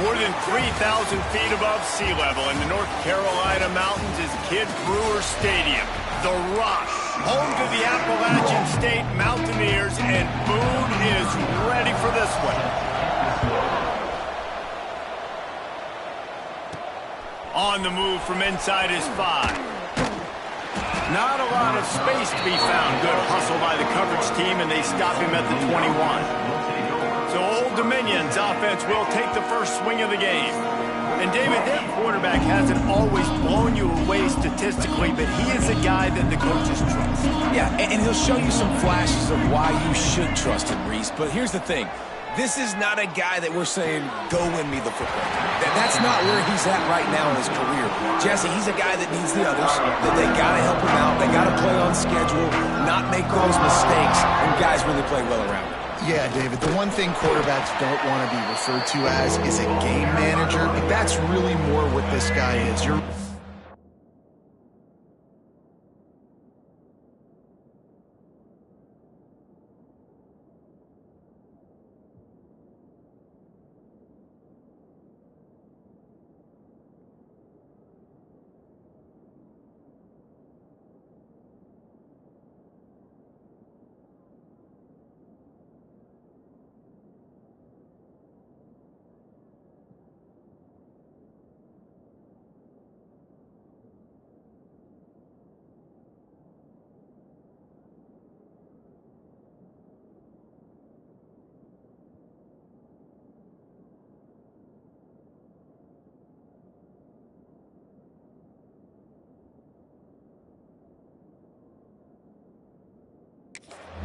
More than 3,000 feet above sea level in the North Carolina mountains is Kidd Brewer Stadium, the Rock, home to the Appalachian State Mountaineers, and Boone is ready for this one. On the move from inside his 5. Not a lot of space to be found. Good hustle by the coverage team, and they stop him at the 21. So Old Dominion's offense will take the first swing of the game. And David, their quarterback hasn't always blown you away statistically, but he is a guy that the coaches trust. Yeah, and he'll show you some flashes of why you should trust him, Reese. But here's the thing. This is not a guy that we're saying, go win me the football. That's not where he's at right now in his career. Jesse, he's a guy that needs the others. That they got to help him out. They got to play on schedule, not make those mistakes, and guys really play well around him. Yeah, David, the one thing quarterbacks don't want to be referred to as is a game manager, but that's really more what this guy is.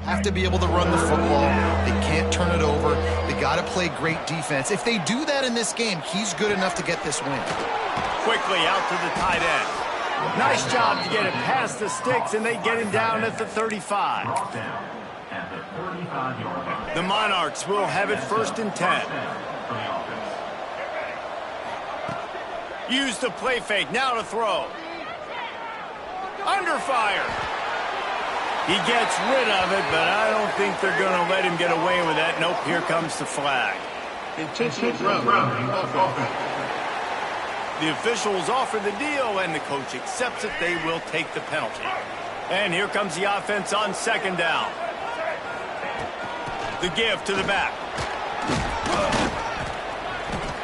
have to be able to run the football. They can't turn it over. They got to play great defense. If they do that in this game, he's good enough to get this win. Quickly out to the tight end. Nice job to get it past the sticks, and they get him down at the 35. The Monarchs will have it 1st and 10. Use the play fake, now to throw. Under fire. He gets rid of it, but I don't think they're going to let him get away with that. Nope, here comes the flag. Intentional throw. The officials offer the deal, and the coach accepts it. They will take the penalty. And here comes the offense on 2nd down. The give to the back.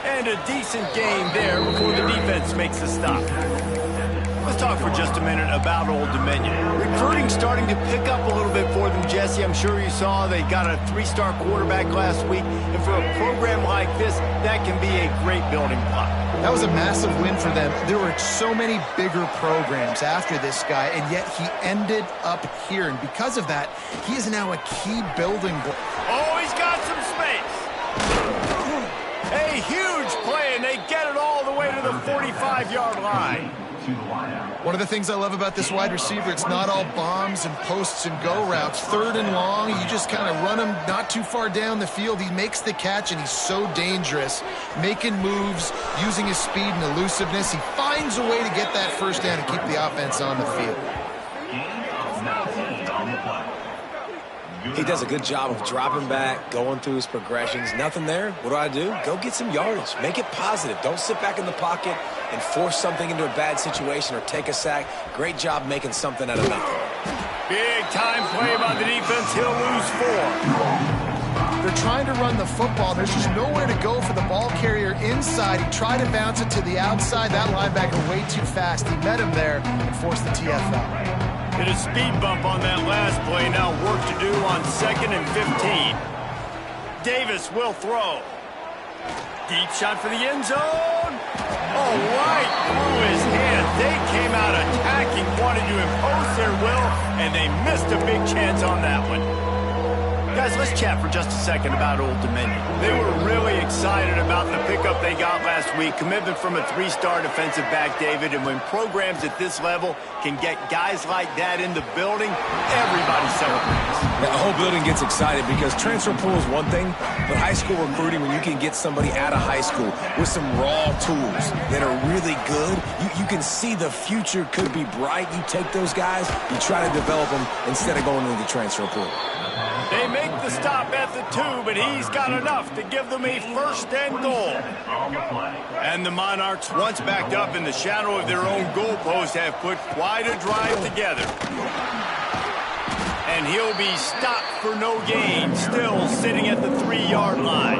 And a decent gain there before the defense makes a stop. Let's talk for just a minute about Old Dominion. Recruiting starting to pick up a little bit for them, Jesse. I'm sure you saw they got a 3-star quarterback last week. And for a program like this, that can be a great building block. That was a massive win for them. There were so many bigger programs after this guy, and yet he ended up here. And because of that, he is now a key building block. Oh, he's got some space. A huge play, and they get it all the way to the 45-yard line. One of the things I love about this wide receiver, it's not all bombs and posts and go routes. 3rd and long, you just kind of run him not too far down the field. He makes the catch, and he's so dangerous, making moves, using his speed and elusiveness. He finds a way to get that 1st down and keep the offense on the field. He does a good job of dropping back, going through his progressions. Nothing there. What do? Go get some yardage. Make it positive. Don't sit back in the pocket and force something into a bad situation or take a sack. Great job making something out of nothing. Big time play by the defense. He'll lose 4. They're trying to run the football. There's just nowhere to go for the ball carrier inside. He tried to bounce it to the outside. That linebacker way too fast. He met him there and forced the TFL. Hit a speed bump on that last play. Now work to do on 2nd and 15. Davis will throw. Deep shot for the end zone. Oh, right through his hand. They came out attacking, wanted to impose their will, and they missed a big chance on that one. Guys, let's chat for just a second about Old Dominion. They were really excited about the pickup they got last week. Commitment from a 3-star defensive back, David. And when programs at this level can get guys like that in the building, everybody celebrates. The whole building gets excited because transfer pool is one thing, but high school recruiting, when you can get somebody out of high school with some raw tools that are really good, you can see the future could be bright. You take those guys, you try to develop them instead of going into the transfer pool. They They make the stop at the 2, but he's got enough to give them a first and goal. And the Monarchs, once backed up in the shadow of their own goalpost, have put quite a drive together. And he'll be stopped for no gain, still sitting at the 3-yard line.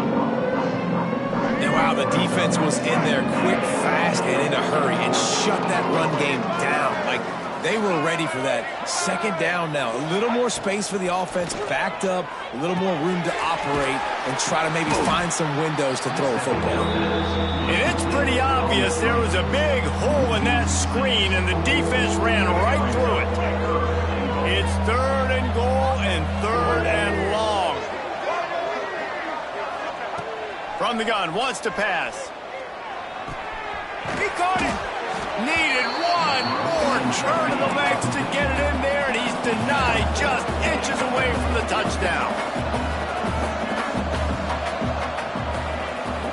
And wow, the defense was in there quick, fast, and in a hurry and shut that run game down. Like, they were ready for that. Second down now. A little more space for the offense, backed up, a little more room to operate and try to maybe find some windows to throw a football. And it's pretty obvious there was a big hole in that screen, and the defense ran right through it. It's 3rd and goal and 3rd and long. From the gun, wants to pass. He caught it. Needed one more turn of the legs to get it in there, and he's denied just inches away from the touchdown.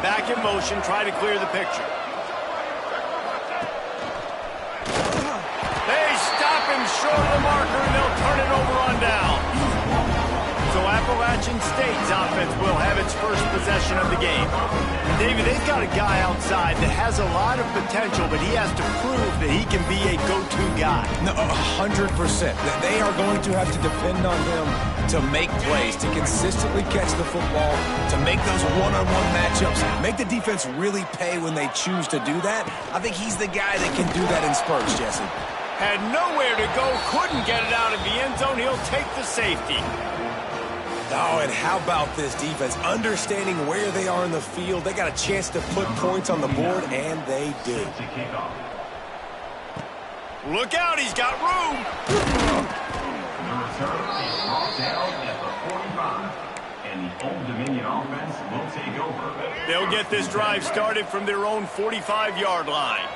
Back in motion, try to clear the picture. They stop him short of the marker, and they'll turn it over on down. So Appalachian State's offense will have its first possession of the game. David, they've got a guy outside that has a lot of potential, but he has to prove that he can be a go-to guy. No, 100%. They are going to have to depend on him to make plays, to consistently catch the football, to make those one-on-one matchups, make the defense really pay when they choose to do that. I think he's the guy that can do that in spurts, Jesse. Had nowhere to go, couldn't get it out of the end zone. He'll take the safety. Oh, and how about this defense? Understanding where they are in the field. They got a chance to put points on the board, and they do. Look out, he's got room. The return is brought down at the 45, and the Old Dominion offense will take over. They'll get this drive started from their own 45-yard line.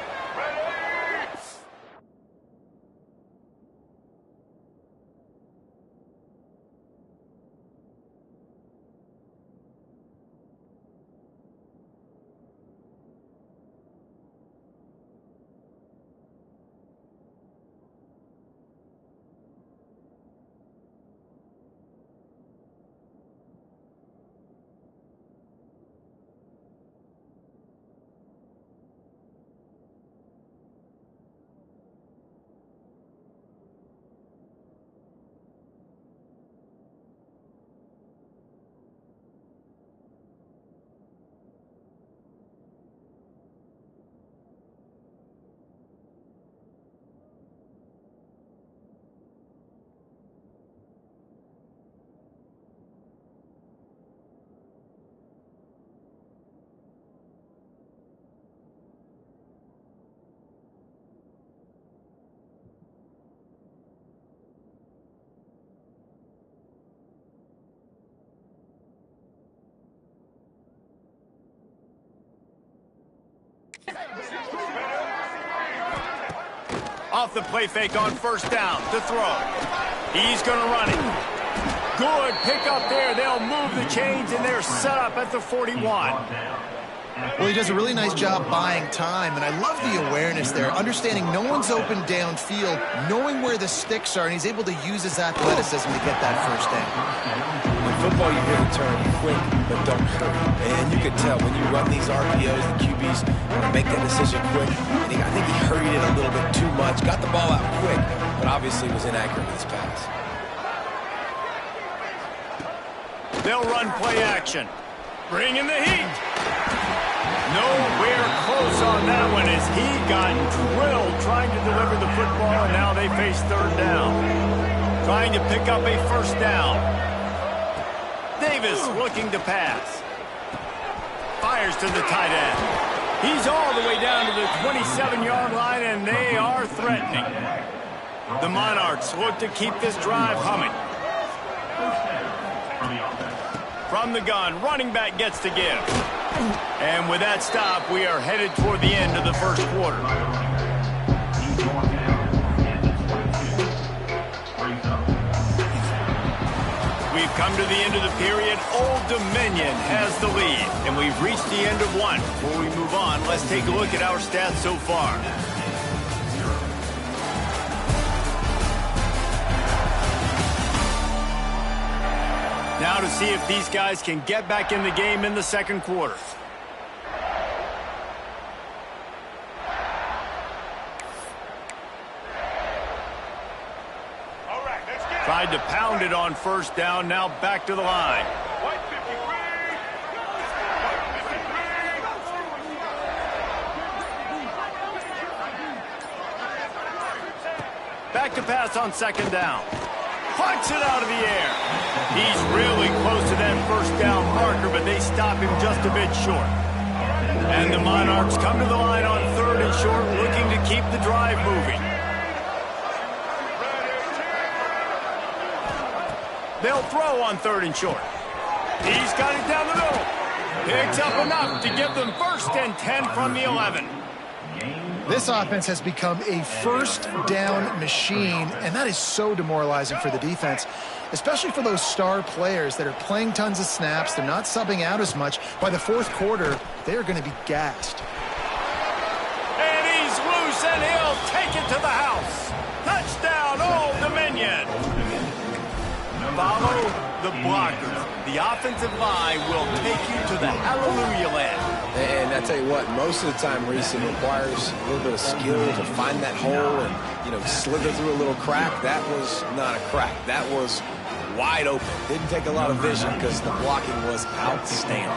Off the play fake on first down to throw. He's going to run it. Good pick up there. They'll move the chains, and they're set up at the 41. Well, he does a really nice job buying time, and I love the awareness there, understanding no one's open downfield, knowing where the sticks are, and he's able to use his athleticism to get that first down. In football, you hear the term quick, but don't hurry. And you can tell when you run these RPOs, the QBs want to make that decision quick. And I think he hurried it a little bit too much, got the ball out quick, but obviously was inaccurate with his pass. They'll run play action. Bring in the heat. Nowhere close on that one as he got drilled trying to deliver the football, and now they face third down. Trying to pick up a first down. Davis looking to pass. Fires to the tight end. He's all the way down to the 27-yard line, and they are threatening. The Monarchs look to keep this drive humming. From the gun, running back gets to give. And with that stop, we are headed toward the end of the first quarter. We've come to the end of the period. Old Dominion has the lead, and we've reached the end of one. Before we move on, let's take a look at our stats so far. Now to see if these guys can get back in the game in the second quarter. Tried to pound it on first down, now back to the line. Back to pass on second down. Punts it out of the air. He's really close to that first down marker, but they stop him just a bit short. And the Monarchs come to the line on third and short, looking to keep the drive moving. They'll throw on third and short. He's got it down the middle. Picks up enough to give them first and 10 from the 11. This offense has become a first down machine, and that is so demoralizing for the defense, especially for those star players that are playing tons of snaps. They're not subbing out as much. By the fourth quarter, they are going to be gassed. And he's loose, and he'll take it to the house. Touchdown, Old Dominion. Follow the blockers. The offensive line will take you to the hallelujah land. And I tell you what, most of the time, Reese, it requires a little bit of skill to find that hole and, slither through a little crack. That was not a crack. That was wide open. Didn't take a lot of vision because the blocking was outstanding.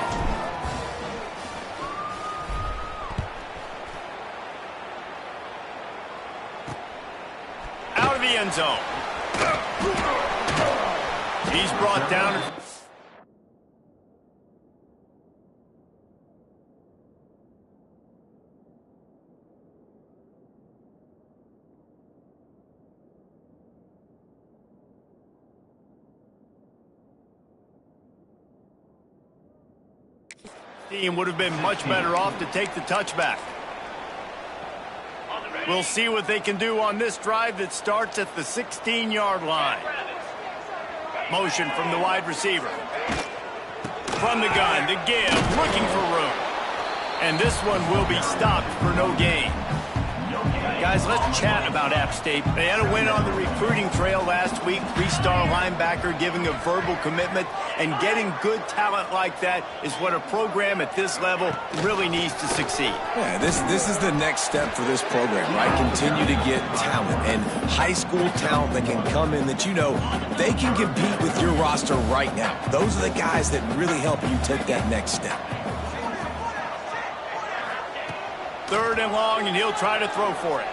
Out of the end zone. He's brought down. Team would have been much better off to take the touchback. We'll see what they can do on this drive that starts at the 16-yard line. Motion from the wide receiver. From the gun to give, looking for room. And this one will be stopped for no gain. Guys, let's chat about App State. They had a win on the recruiting trail last week. Three-star linebacker giving a verbal commitment, and getting good talent like that is what a program at this level really needs to succeed. Yeah, this is the next step for this program, right? Continue to get talent and high school talent that can come in that they can compete with your roster right now. Those are the guys that really help you take that next step. Third and long, and he'll try to throw for it.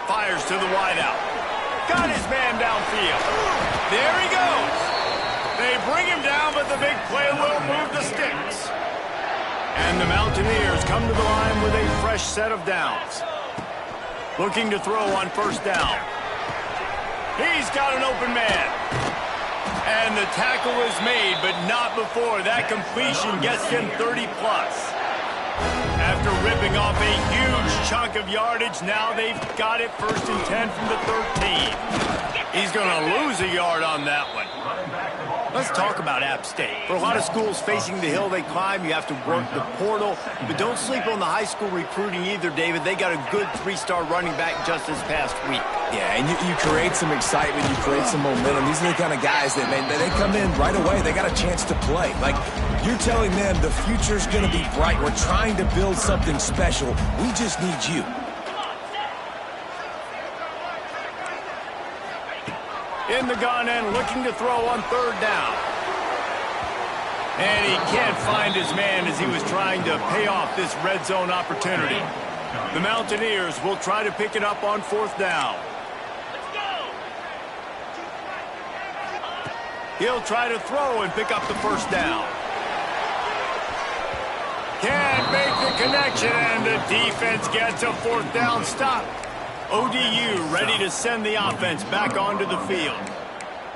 Fires to the wideout. Got his man downfield. There he goes. They bring him down, but the big play will move the sticks. And the Mountaineers come to the line with a fresh set of downs. Looking to throw on first down. He's got an open man. And the tackle is made, but not before that completion gets him 30-plus. After ripping off a huge chunk of yardage, now they've got it first and 10 from the 13. He's going to lose a yard on that one. Let's talk about App State. For a lot of schools facing the hill they climb, you have to work the portal. But don't sleep on the high school recruiting either, David. They got a good three-star running back just this past week. Yeah, and you create some excitement, you create some momentum. These are the kind of guys that, man, they come in right away. They got a chance to play. Like, you're telling them the future's going to be bright. We're trying to build something special. We just need you. In the gun and looking to throw on third down. And he can't find his man as he was trying to pay off this red zone opportunity. The Mountaineers will try to pick it up on fourth down. He'll try to throw and pick up the first down. Can't make the connection, and the defense gets a fourth down stop. ODU ready to send the offense back onto the field.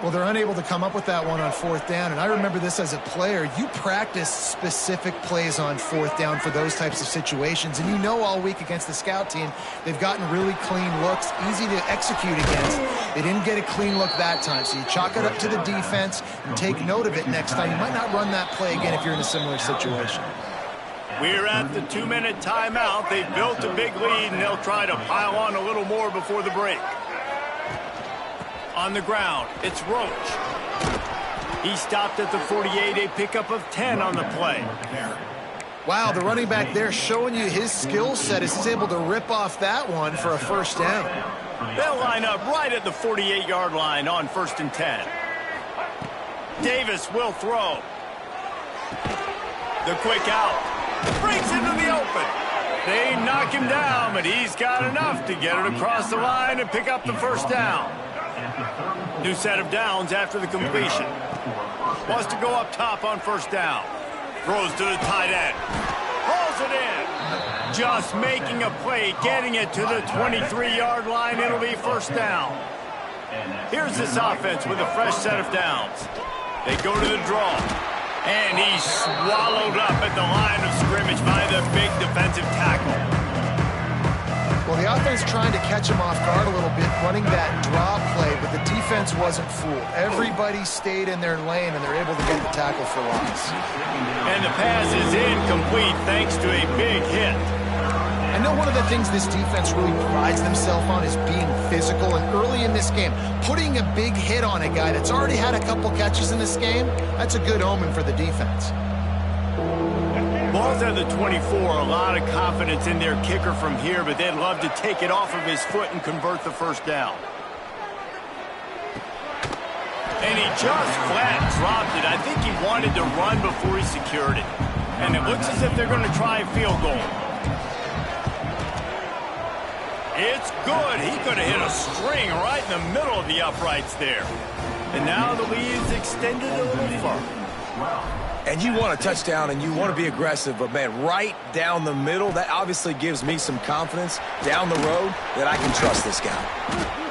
Well, they're unable to come up with that one on fourth down, and I remember this as a player. You practice specific plays on fourth down for those types of situations, and all week against the scout team, they've gotten really clean looks, easy to execute against. They didn't get a clean look that time, so you chalk it up to the defense and take note of it next time. You might not run that play again if you're in a similar situation. We're at the 2-minute timeout. They've built a big lead, and they'll try to pile on a little more before the break. On the ground, it's Roach. He stopped at the 48, a pickup of 10 on the play. Wow, the running back there showing you his skill set as he's able to rip off that one for a first down. They'll line up right at the 48-yard line on 1st and 10. Davis will throw. The quick out. Breaks into the open. They knock him down, but he's got enough to get it across the line and pick up the first down. New set of downs after the completion. Wants to go up top on 1st down. Throws to the tight end. Hauls it in. Just making a play, getting it to the 23-yard line. It'll be 1st down. Here's this offense with a fresh set of downs. They go to the draw. And he's swallowed up at the line of scrimmage by the big defensive tackle. Well, the offense trying to catch him off guard a little bit, running that draw play, but the defense wasn't fooled. Everybody stayed in their lane, and they're able to get the tackle for loss. And the pass is incomplete thanks to a big hit. I know one of the things this defense really prides themselves on is being physical, and early in this game, putting a big hit on a guy that's already had a couple catches in this game, that's a good omen for the defense. Ball's at the 24, a lot of confidence in their kicker from here, but they'd love to take it off of his foot and convert the first down. And he just flat dropped it. I think he wanted to run before he secured it. And it looks as if they're going to try a field goal. It's good. He could have hit a string right in the middle of the uprights there. And now the lead's extended a little further. And you want a touchdown and you want to be aggressive, but man, right down the middle, that obviously gives me some confidence down the road that I can trust this guy.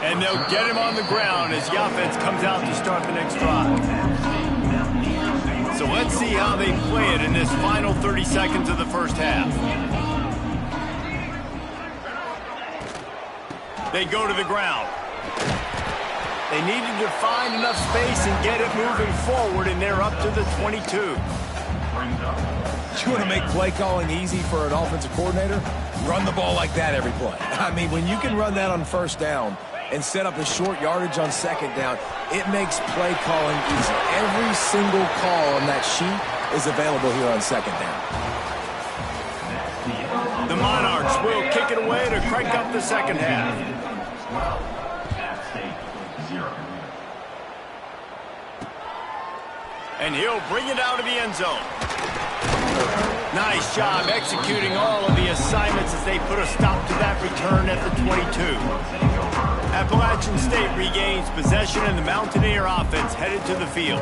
And they'll get him on the ground as the offense comes out to start the next drive. So let's see how they play it in this final 30 seconds of the first half. They go to the ground. They needed to find enough space and get it moving forward, and they're up to the 22. You want to make play calling easy for an offensive coordinator? Run the ball like that every play. I mean, when you can run that on 1st down and set up a short yardage on 2nd down, it makes play calling easy. Every single call on that sheet is available here on 2nd down. The Monarchs will kick it away to crank up the second half. And he'll bring it out of the end zone. Nice job executing all of the assignments as they put a stop to that return at the 22. Appalachian State regains possession and the Mountaineer offense headed to the field.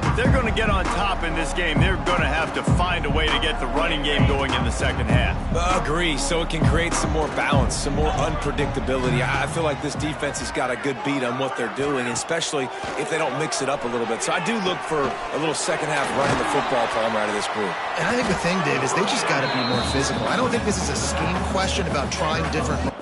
If they're going to get on top in this game, they're going to have to find a way to get the running game going in the second half. Agree, so it can create some more balance, some more unpredictability. I feel like this defense has got a good beat on what they're doing, especially if they don't mix it up a little bit. So I do look for a little second half running the football problem out of this group. And I think the thing, Dave, is they just got to be more physical. I don't think this is a scheme question about trying different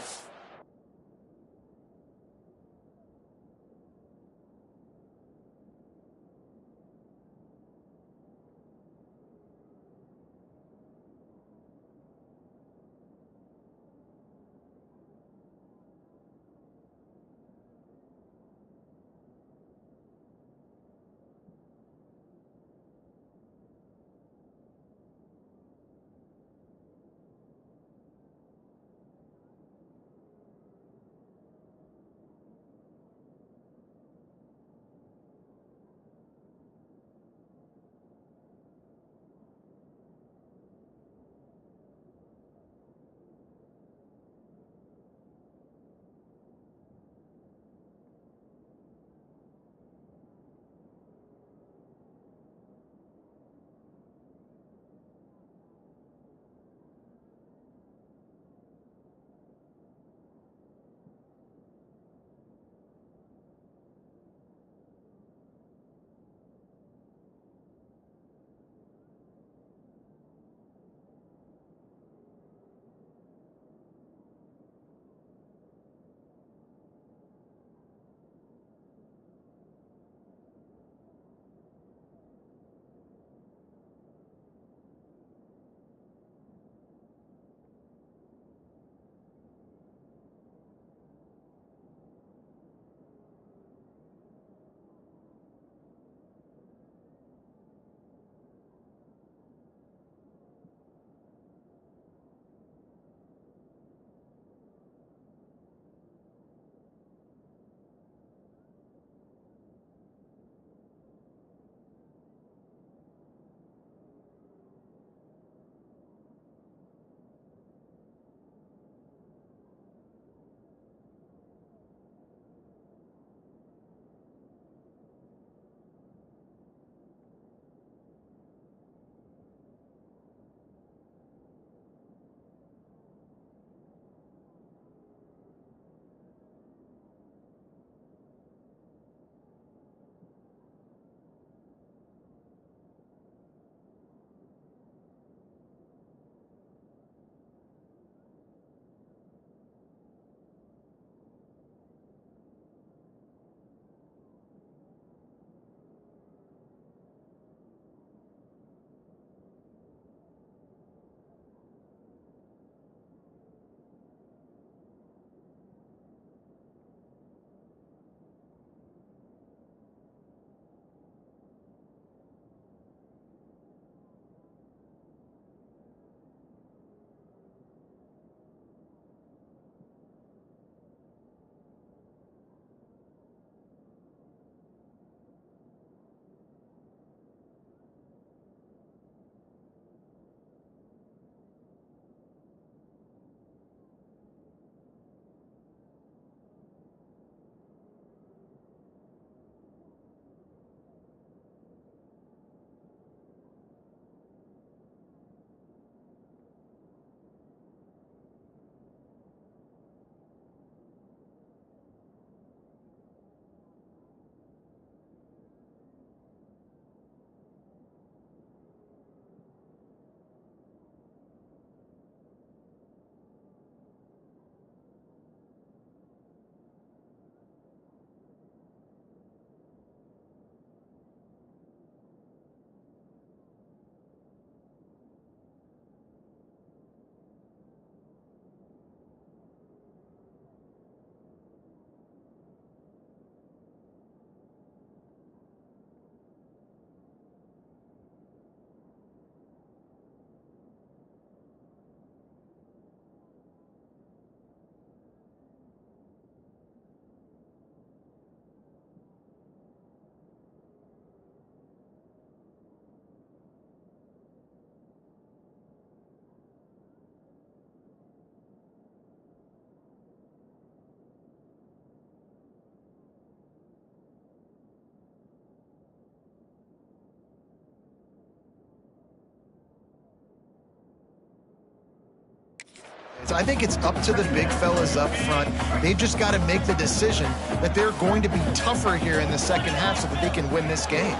I think it's up to the big fellas up front. They've just got to make the decision that they're going to be tougher here in the second half so that they can win this game.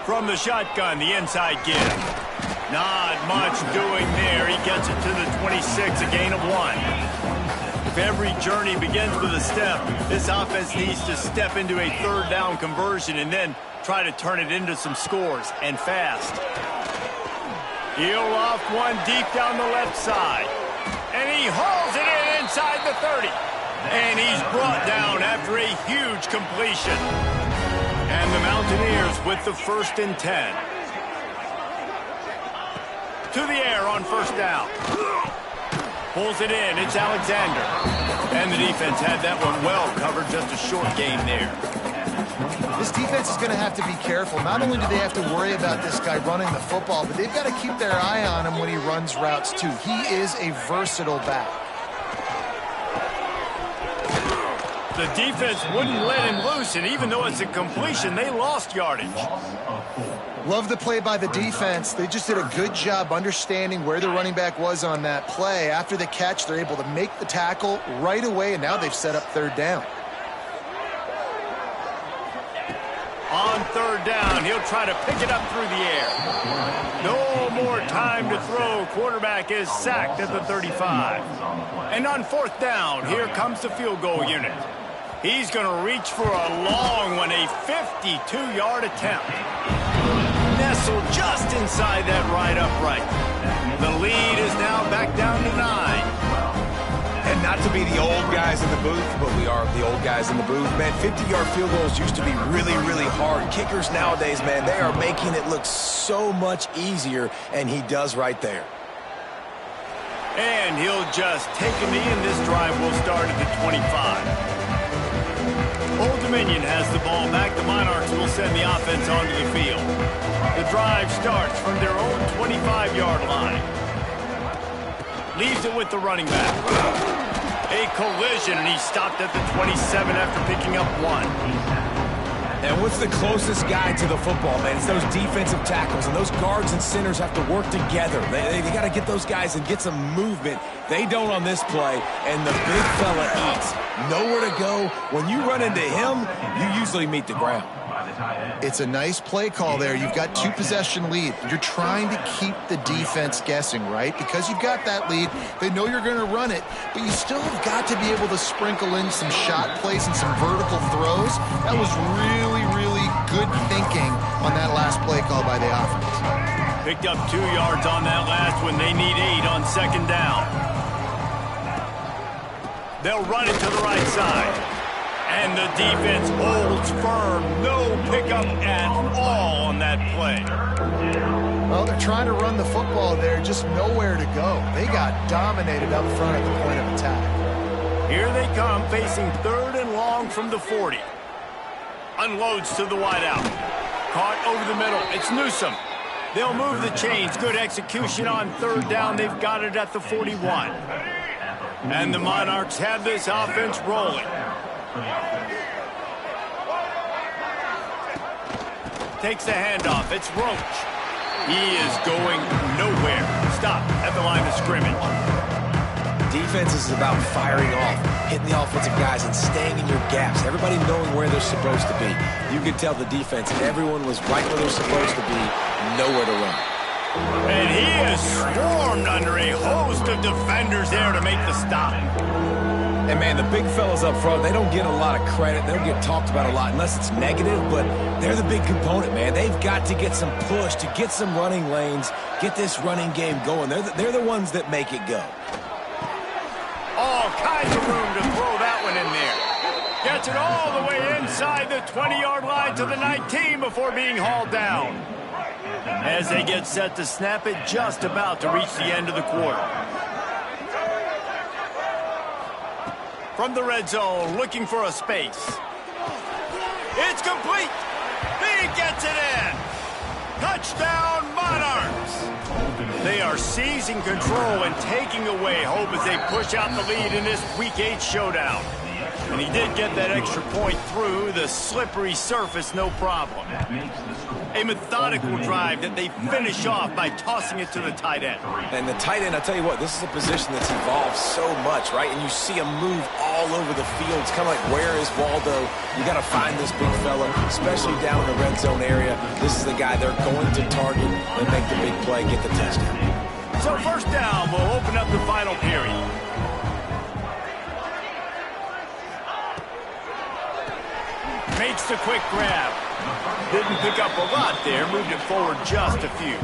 From the shotgun, the inside give. Not much doing there. He gets it to the 26, a gain of 1. If every journey begins with a step, this offense needs to step into a third down conversion and then try to turn it into some scores, and fast. He'll off one deep down the left side. And he hauls it in inside the 30. And he's brought down after a huge completion. And the Mountaineers with the 1st and 10. To the air on 1st down. Pulls it in. It's Alexander. And the defense had that one well covered. Just a short gain there. This defense is going to have to be careful. Not only do they have to worry about this guy running the football, but they've got to keep their eye on him when he runs routes, too. He is a versatile back. The defense wouldn't let him loose, and even though it's a completion, they lost yardage. Love the play by the defense. They just did a good job understanding where the running back was on that play. After the catch, they're able to make the tackle right away, and now they've set up 3rd down. On 3rd down, he'll try to pick it up through the air. No more time to throw. Quarterback is sacked at the 35. And on 4th down, here comes the field goal unit. He's going to reach for a long one, a 52-yard attempt. Nestled just inside that right upright. The lead is now back down to 9. And not to be the old guys in the booth, but we are the old guys in the booth. Man, 50-yard field goals used to be really, really hard. Kickers nowadays, man, they are making it look so much easier, and he does right there. And he'll just take a knee, and this drive will start at the 25. Old Dominion has the ball back. The Monarchs will send the offense onto the field. The drive starts from their own 25-yard line. Leaves it with the running back. A collision, and he stopped at the 27 after picking up 1. And what's the closest guy to the football, man? It's those defensive tackles, and those guards and centers have to work together. They got to get those guys and get some movement. They don't on this play, and the big fella eats. Nowhere to go. When you run into him, you usually meet the ground. It's a nice play call there. You've got 2-possession lead. You're trying to keep the defense guessing, right? Because you've got that lead. They know you're going to run it, but you still have got to be able to sprinkle in some shot plays and some vertical throws. That was really, really good thinking on that last play call by the offense. Picked up 2 yards on that last one. They need 8 on 2nd down. They'll run it to the right side. And the defense holds firm. No pickup at all on that play. Well, they're trying to run the football there, just nowhere to go. They got dominated up front at the point of attack. Here they come, facing 3rd and long from the 40. Unloads to the wideout. Caught over the middle. It's Newsom. They'll move the chains. Good execution on 3rd down. They've got it at the 41. And the Monarchs have this offense rolling. Takes the handoff. It's Roach. He is going nowhere. Stop at the line of scrimmage. Defense is about firing off, hitting the offensive guys, and staying in your gaps. Everybody knowing where they're supposed to be. You could tell the defense, everyone was right where they're supposed to be, nowhere to run. And he is swarmed under a host of defenders there to make the stop. And, man, the big fellas up front, they don't get a lot of credit. They don't get talked about a lot unless it's negative, but they're the big component, man. They've got to get some push, to get some running lanes, get this running game going. They're the ones that make it go. All kinds of room to throw that one in there. Gets it all the way inside the 20-yard line to the 19 before being hauled down. As they get set to snap it, just about to reach the end of the quarter. From the red zone, looking for a space. It's complete. He gets it in. Touchdown, Monarchs. They are seizing control and taking away hope as they push out the lead in this Week 8 showdown. And he did get that extra point through the slippery surface, no problem. A methodical drive that they finish off by tossing it to the tight end. And the tight end, I'll tell you what, this is a position that's evolved so much, right? And you see him move all over the field. It's kind of like, where is Waldo? You got to find this big fella, especially down in the red zone area. This is the guy they're going to target and make the big play, get the touchdown. So first down will open up the final period. Makes the quick grab. Didn't pick up a lot there, moved it forward just a few.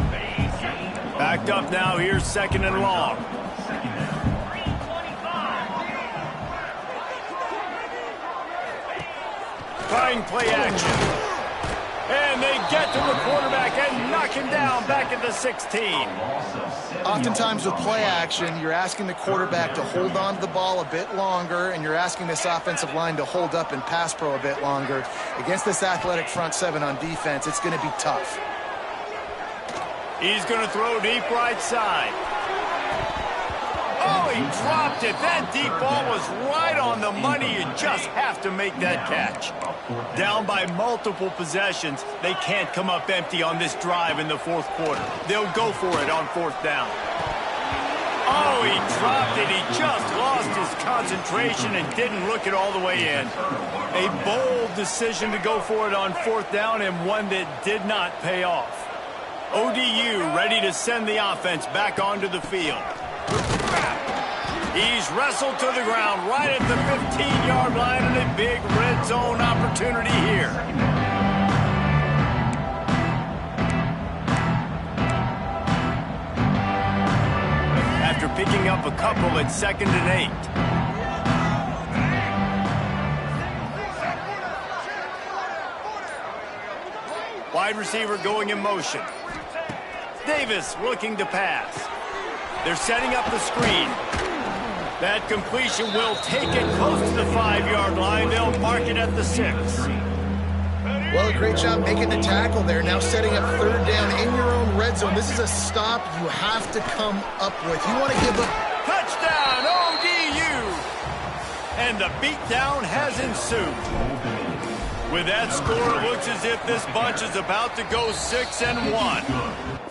Backed up now, here's second and long. Trying play action. And they get to the quarterback and knock him down back at the 16. Oftentimes with play action, you're asking the quarterback to hold on to the ball a bit longer, and you're asking this offensive line to hold up in pass pro a bit longer. Against this athletic front seven on defense, it's going to be tough. He's going to throw deep right side. Oh, he dropped it. That deep ball was right on the money. You just have to make that catch. Down by multiple possessions, they can't come up empty on this drive in the fourth quarter. They'll go for it on fourth down. Oh, he dropped it. He just lost his concentration and didn't look it all the way in. A bold decision to go for it on fourth down, and one that did not pay off. ODU ready to send the offense back onto the field. He's wrestled to the ground right at the 15-yard line, and a big red zone opportunity here. After picking up a couple at 2nd and 8. Wide receiver going in motion. Davis looking to pass. They're setting up the screen. That completion will take it close to the 5-yard line. They'll mark it at the 6. Well, a great job making the tackle there. Now setting up third down in your own red zone. This is a stop you have to come up with. You want to give up. Touchdown, ODU! And the beatdown has ensued. With that score, it looks as if this bunch is about to go 6-1.